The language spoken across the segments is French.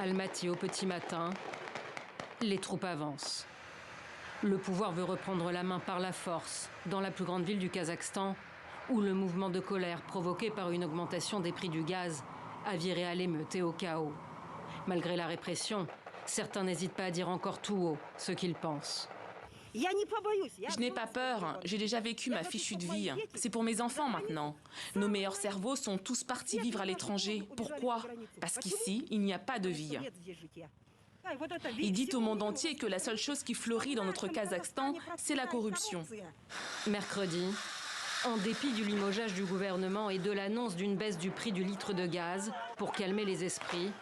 Almaty au petit matin, les troupes avancent. Le pouvoir veut reprendre la main par la force dans la plus grande ville du Kazakhstan, où le mouvement de colère provoqué par une augmentation des prix du gaz a viré à l'émeute et au chaos. Malgré la répression, certains n'hésitent pas à dire encore tout haut ce qu'ils pensent. Je n'ai pas peur, j'ai déjà vécu ma fichue de vie. C'est pour mes enfants maintenant. Nos meilleurs cerveaux sont tous partis vivre à l'étranger. Pourquoi? Parce qu'ici, il n'y a pas de vie. Il dit au monde entier que la seule chose qui fleurit dans notre Kazakhstan, c'est la corruption. Mercredi, en dépit du limogeage du gouvernement et de l'annonce d'une baisse du prix du litre de gaz pour calmer les esprits,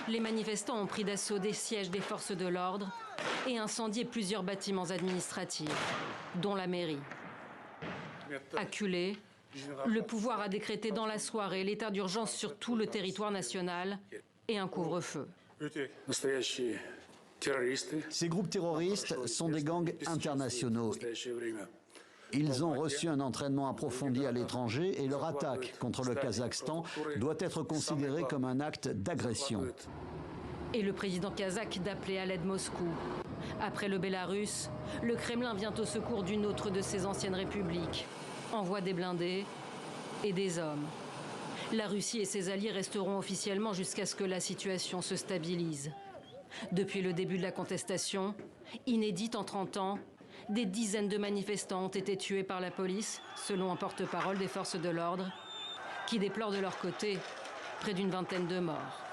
les manifestants ont pris d'assaut des sièges des forces de l'ordre et incendié plusieurs bâtiments administratifs, dont la mairie. Acculé, le pouvoir a décrété dans la soirée l'état d'urgence sur tout le territoire national et un couvre-feu. Ces groupes terroristes sont des gangs internationaux. Ils ont reçu un entraînement approfondi à l'étranger et leur attaque contre le Kazakhstan doit être considérée comme un acte d'agression. Et le président kazakh d'appeler à l'aide Moscou. Après le Bélarus, le Kremlin vient au secours d'une autre de ses anciennes républiques, envoie des blindés et des hommes. La Russie et ses alliés resteront officiellement jusqu'à ce que la situation se stabilise. Depuis le début de la contestation, inédite en 30 ans, des dizaines de manifestants ont été tués par la police, selon un porte-parole des forces de l'ordre, qui déplore de leur côté près d'une vingtaine de morts.